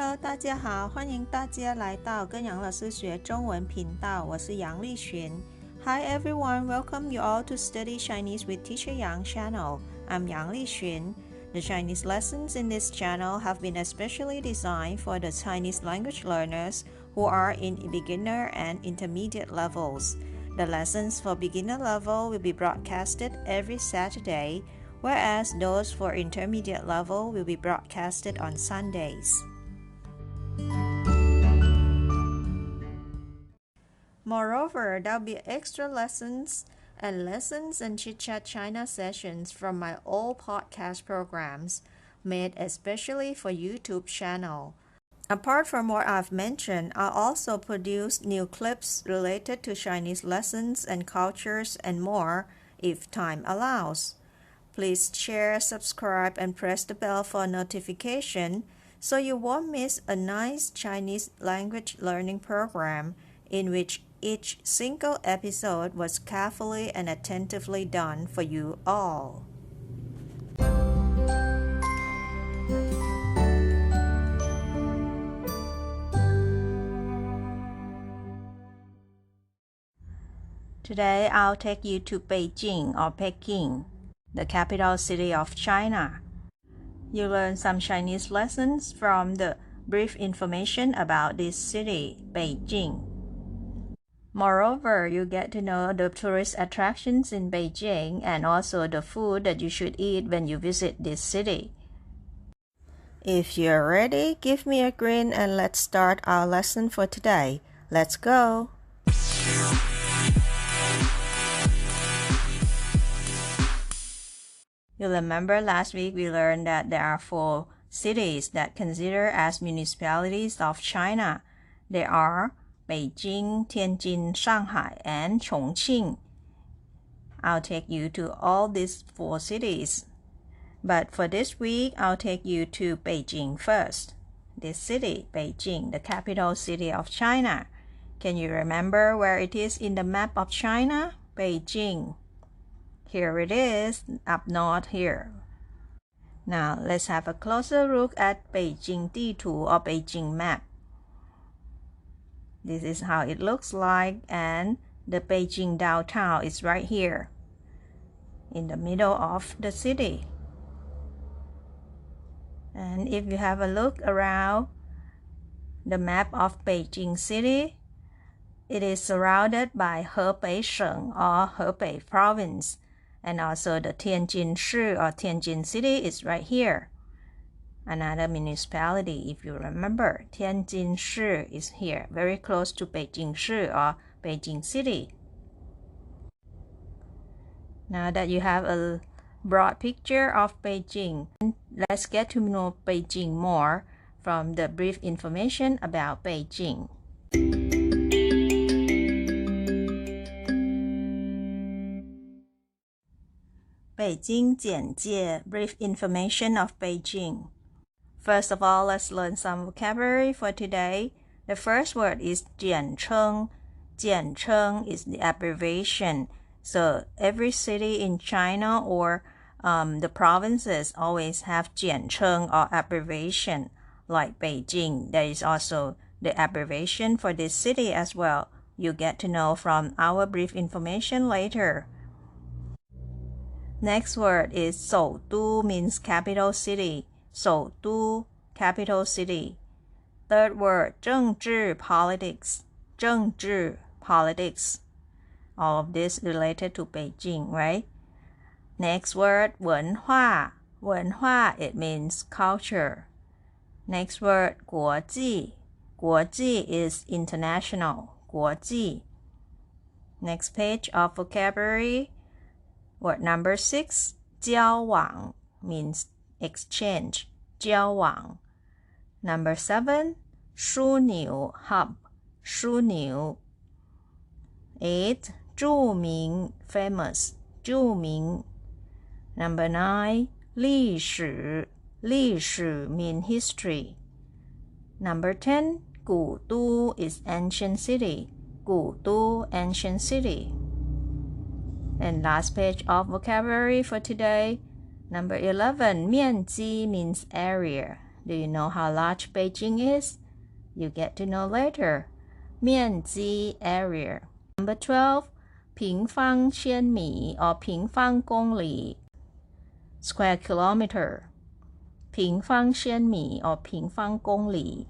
Hello， 大家好，欢迎大家来到跟杨老师学中文频道，我是杨丽璇。Hi everyone, welcome you all to Study Chinese with Teacher Yang channel. I'm Yang Lixuan. The Chinese lessons in this channel have been especially designed for the Chinese language learners who are in beginner and intermediate levels. The lessons for beginner level will be broadcasted every Saturday, whereas those for intermediate level will be broadcasted on Sundays. Moreover, there'll be extra lessons and chit-chat China sessions from my old podcast programs made especially for YouTube channel. Apart from what I've mentioned, I'll also produce new clips related to Chinese lessons and cultures and more if time allows. Please share, subscribe, and press the bell for notification so you won't miss a nice Chinese language learning program in which each single episode was carefully and attentively done for you all. Today, I'll take you to Beijing or Peking, the capital city of China. You learn some Chinese lessons from the brief information about this city, Beijing. Moreover, you get to know the tourist attractions in Beijing and also the food that you should eat when you visit this city. If you're ready, give me a grin and let's start our lesson for today. Let's go! You'll remember last week we learned that there are 4 cities that consider as municipalities of China. They are Beijing, Tianjin, Shanghai, and Chongqing. I'll take you to all these 4 cities. But for this week, I'll take you to Beijing first. This city, Beijing, the capital city of China. Can you remember where it is in the map of China? Beijing. Here it is, up north here. Now, let's have a closer look at Beijing 地图 or Beijing map. This is how it looks like, and the Beijing downtown is right here, in the middle of the city. And if you have a look around the map of Beijing city, it is surrounded by Hebei Sheng or Hebei province, and also the Tianjin Shi or Tianjin city is right here. Another municipality, if you remember, Tianjin Shi is here, very close to Beijing Shi or Beijing city. Now that you have a broad picture of Beijing, let's get to know Beijing more from the brief information about Beijing. Beijing 简介 brief information of Beijing. First of all, let's learn some vocabulary for today. The first word is 简称. 简称 is the abbreviation. So every city in China or the provinces always have 简称 or abbreviation. Like Beijing, there is also the abbreviation for this city as well. You get to know from our brief information later. Next word is 首都 means capital city. 首都 capital city. Third word 政治 politics. 政治 politics. All of this related to Beijing, right? Next word 文化. 文化 it means culture. Next word 国际. 国际 is international. 国际. Next page of vocabulary. Word number 6, 交往 means exchange, 交往. Number 7, 枢纽 hub, 枢纽. 8, 著名 famous, 著名. Number 9, 历史 历史 mean history. Number 10, 古都 is ancient city, 古都 ancient city. And last page of vocabulary for today. Number 11, 面积 means area. Do you know how large Beijing is? You get to know later. 面积 area. Number 12. 平方千米 or 平方公里 square kilometer. 平方千米 or 平方公里.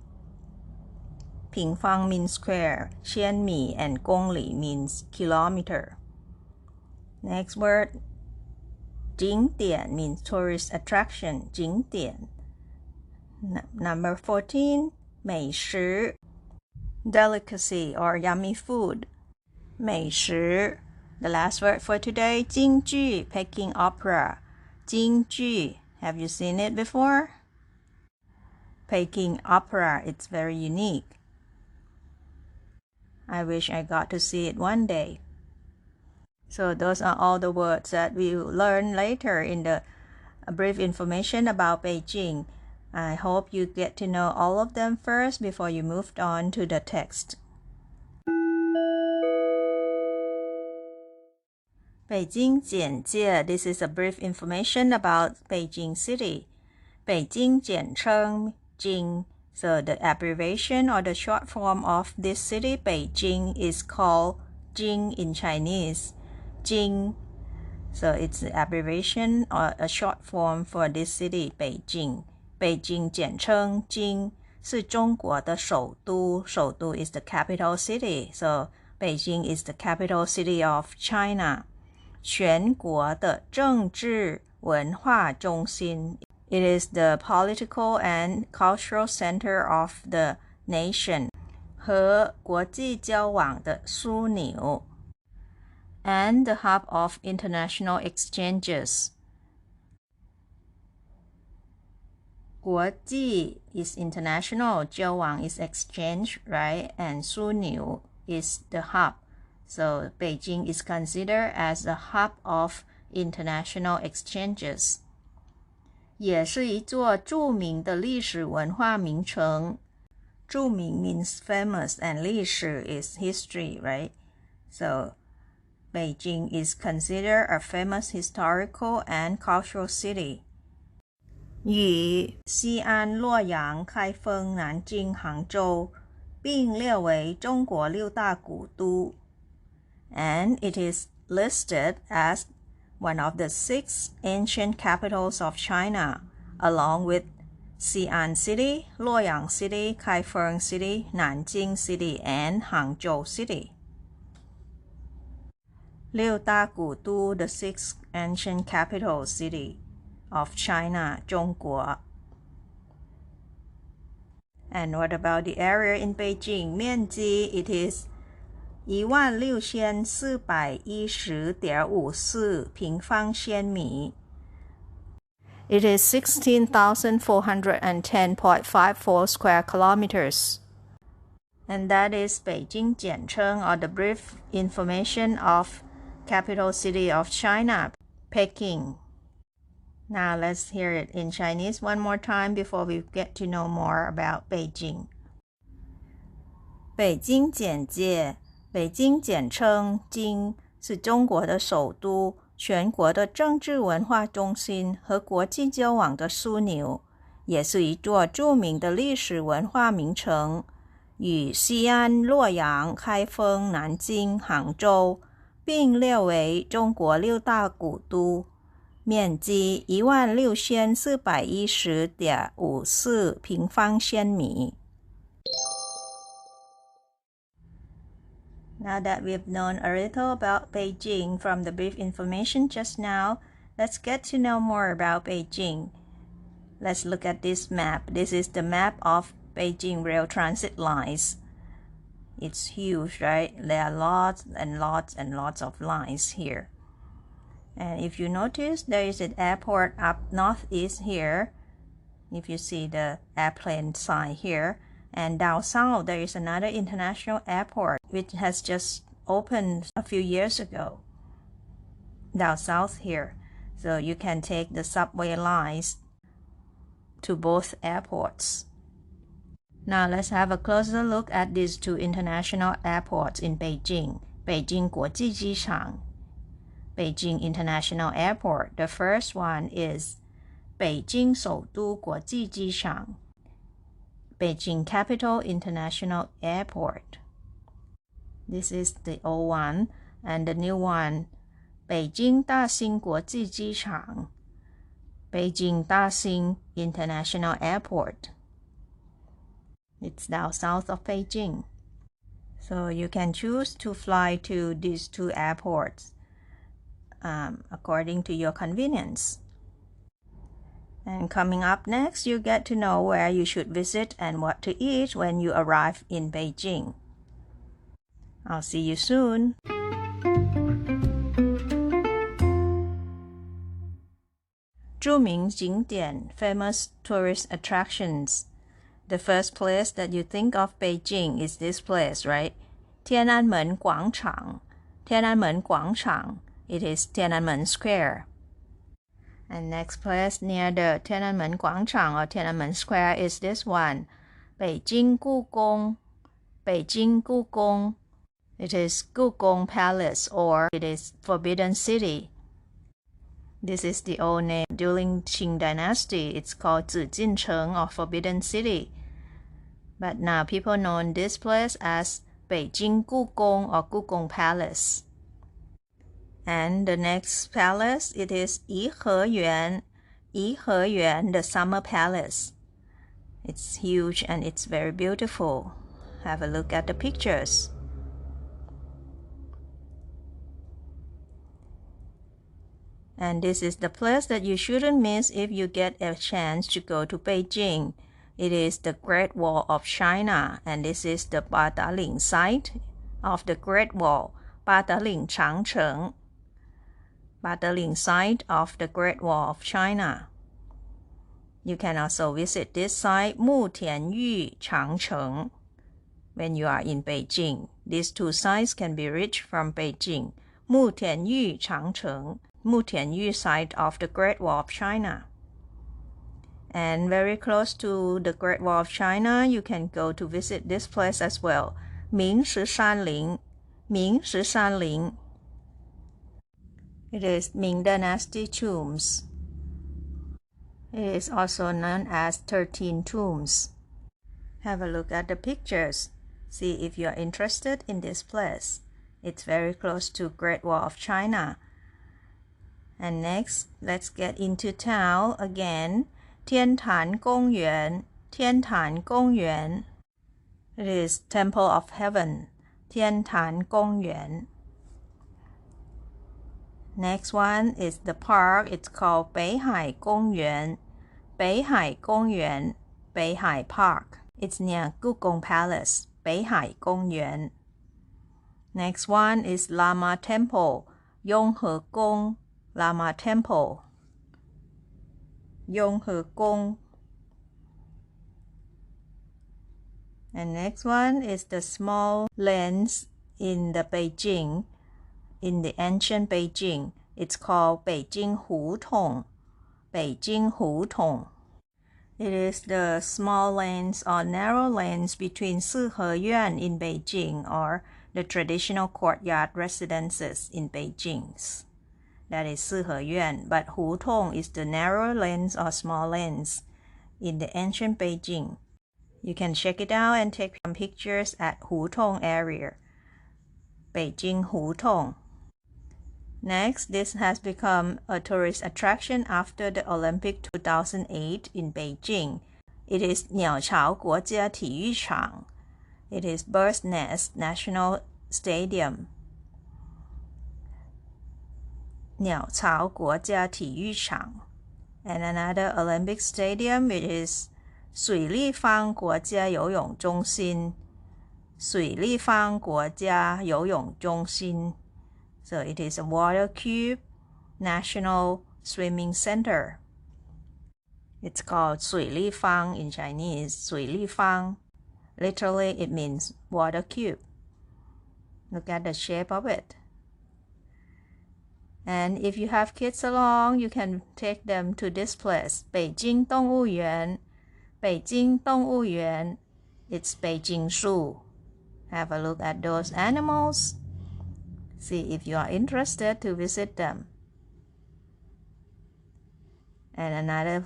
平方 means square. 千米 and 公里 means kilometer. Next word. 景点 means tourist attraction. 景点. Number 14. 美食 delicacy or yummy food. 美食. The last word for today. 京剧 Peking opera. 京剧. Have you seen it before? Peking opera. It's very unique. I wish I got to see it one day. So those are all the words that we will learn later in the brief information about Beijing. I hope you get to know all of them first before you moved on to the text. Beijing 简介. This is a brief information about Beijing City. Beijing 简称 Jing. So the abbreviation or the short form of this city, Beijing, is called Jing in Chinese. Jing. So it's the abbreviation or a short form for this city, Beijing. Beijing 简称 Jing 是中国的首都. 首都 is the capital city. So Beijing is the capital city of China. 全国的政治文化中心. It is the political and cultural center of the nation. 和国际交往的枢纽. And the hub of international exchanges. 国际 is international, 交往 is exchange, right? And 枢纽 is the hub. So Beijing is considered as a hub of international exchanges. 也是一座著名的历史文化名城. 著名 means famous and 历史 is history, right? So Beijing is considered a famous historical and cultural city. 与西安、洛阳、开封、南京、杭州并列为中国六大古都. And it is listed as one of the 6 ancient capitals of China, along with Xi'an City, Luoyang City, Kaifeng City, Nanjing City, and Hangzhou City. 六大古都 the 6 ancient capital city of China, 中国. And what about the area in Beijing? 面积 it is 16,410.54 平方千米. It is 16,410.54 square kilometers. And that is Beijing 简称 or the brief information of capital city of China, Peking. Now let's hear it in Chinese one more time before we get to know more about Beijing. 北京简介. 北京简称京，是中国的首都，全国的政治文化中心和国际交往的枢纽，也是一座著名的历史文化名城，与西安、洛阳、开封、南京、杭州并列为中国六大古都，面积16,410.54平方千米。Now that we've known a little about Beijing from the brief information just now, let's get to know more about Beijing. Let's look at this map. This is the map of Beijing rail transit lines. It's huge, right? There are lots and lots and lots of lines here. And if you notice, there is an airport up northeast here. If you see the airplane sign here. And down south, there is another international airport which has just opened a few years ago. Down south here. So you can take the subway lines to both airports. Now let's have a closer look at these 2 international airports in Beijing. Beijing 国际机场, Beijing International Airport. The first one is 北京首都国际机场. Beijing Capital International Airport. This is the old one, and the new one, 北京大兴国际机场 Beijing Daxing International Airport. It's now south of Beijing. So you can choose to fly to these two airports according to your convenience. And coming up next, you get to know where you should visit and what to eat when you arrive in Beijing. I'll see you soon. 著名景点 famous tourist attractions. The first place that you think of Beijing is this place, right? 天安门广场. 天安门广场. It is Tiananmen Square. And next place near the Tiananmen 广场 or Tiananmen Square is this one, 北京故宫. 北京故宫. It is Gugong Palace, or it is Forbidden City. This is the old name. During Qing Dynasty, it's called Zijincheng or Forbidden City. But now people know this place as Beijing Gugong or Gugong Palace. And the next palace, it is Yiheyuan. Yiheyuan, the Summer Palace. It's huge and it's very beautiful. Have a look at the pictures. And this is the place that you shouldn't miss if you get a chance to go to Beijing. It is the Great Wall of China, and this is the Badaling site of the Great Wall, Badaling Changcheng. Badaling site of the Great Wall of China. You can also visit this site, Mutianyu Changcheng, when you are in Beijing. These two sites can be reached from Beijing. Mutianyu Changcheng, Mutianyu site of the Great Wall of China. And very close to the Great Wall of China, you can go to visit this place as well, Ming-shi-shan-ling. Ming-shi-shan-ling. It is Ming Dynasty tombs. It is also known as 13 tombs. Have a look at the pictures. See if you are interested in this place. It's very close to Great Wall of China. And next, let's get into town again. Tiantan Gongyuan. Tiantan Gongyuan. It is Temple of Heaven. Tiantan Gongyuan. Next one is the park. It's called Beihai Gongyuan. Beihai Gongyuan. Beihai Park. It's near Gugong Palace. Beihai Gongyuan. Next one is Lama Temple. Yonghe Gong. Lama Temple. Yonghe Gong. And next one is the small lanes in the Beijing. In the ancient Beijing, it's called Beijing Hutong. Beijing Hutong. It is the small lanes or narrow lanes between Siheyuan in Beijing, or the traditional courtyard residences in Beijing. That is Siheyuan, but Hutong is the narrow lanes or small lanes in the ancient Beijing. You can check it out and take some pictures at Hutong area. Beijing Hutong. Next, this has become a tourist attraction after the Olympic 2008 in Beijing. It is 鸟巢国家体育场. It is Bird's Nest National Stadium. 鸟巢国家体育场. And another Olympic stadium, it is 水立方国家游泳中心. 水立方国家游泳中心. So it is a water cube national swimming center. It's called 水立方 in Chinese. 水立方. Literally, it means water cube. Look at the shape of it. And if you have kids along, you can take them to this place, Beijing 动物园. Beijing 动物园. It's Beijing Zoo. Have a look at those animals. See if you are interested to visit them. And another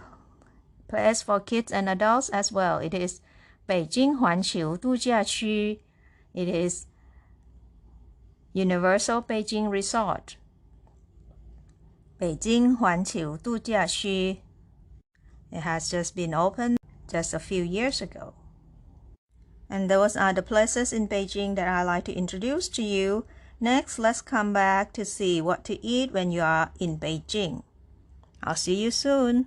place for kids and adults as well. It is 北京环球度假区 It is Universal Beijing Resort. 北京环球度假区 It has just been opened just a few years ago. And those are the places in Beijing that I like to introduce to you. Next, let's come back to see what to eat when you are in Beijing. I'll see you soon.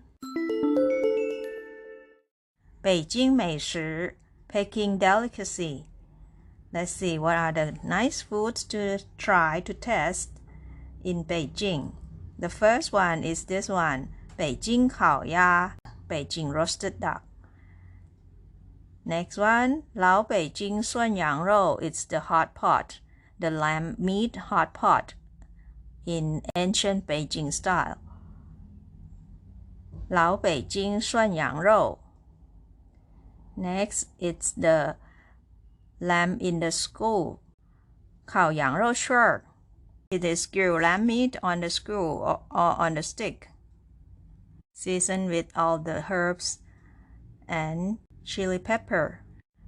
北京美食 Peking delicacy. Let's see what are the nice foods to try to test in Beijing. The first one is this one, 北京烤鸭 Beijing roasted duck. Next one, 老北京涮羊肉 It's the hot pot, the lamb meat hot pot in ancient Beijing style. 老北京涮羊肉 Next, it's the lamb in the school, 烤羊肉串儿 It is grilled lamb meat on the screw or on the stick, seasoned with all the herbs and chili pepper.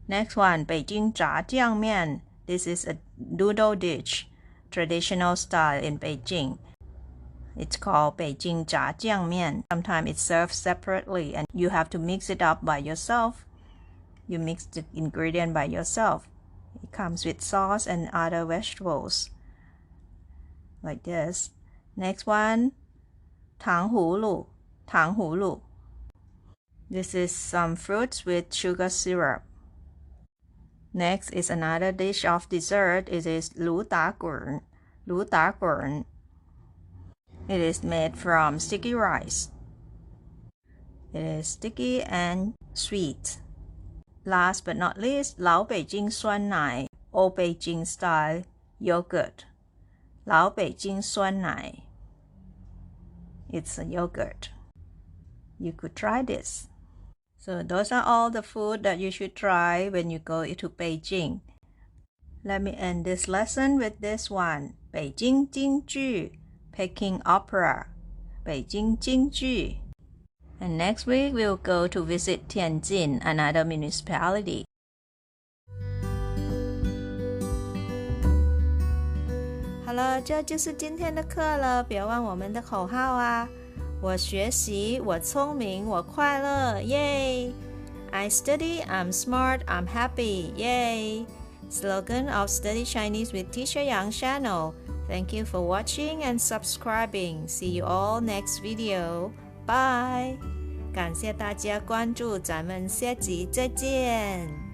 Next one, 北京炸酱面 This is a noodle dish, traditional style in Beijing. It's called 北京炸酱面. Sometimes it's served separately and you have to mix it up by yourself. You mix the ingredient by yourself. It comes with sauce and other vegetables. Like this. Next one, 糖葫芦 糖葫芦 This is some fruits with sugar syrup. Next is another dish of dessert. It is 卤打滚 卤打滚 It is made from sticky rice. It is sticky and sweet. Last but not least, 老北京酸奶 Old Beijing style yogurt. 老北京酸奶 It's a yogurt. You could try this. So those are all the food that you should try when you go to Beijing. Let me end this lesson with this one. 北京京剧 Peking opera. 北京京剧 And next week we'll go to visit Tianjin, another municipality. 好了，这就是今天的课了，别忘我们的口号啊！我学习，我聪明，我快乐，耶 I study, I'm smart, I'm happy, yay! Slogan of Study Chinese with Teacher Yang channel. Thank you for watching and subscribing. See you all next video. Bye! 感谢大家关注，咱们下集再见。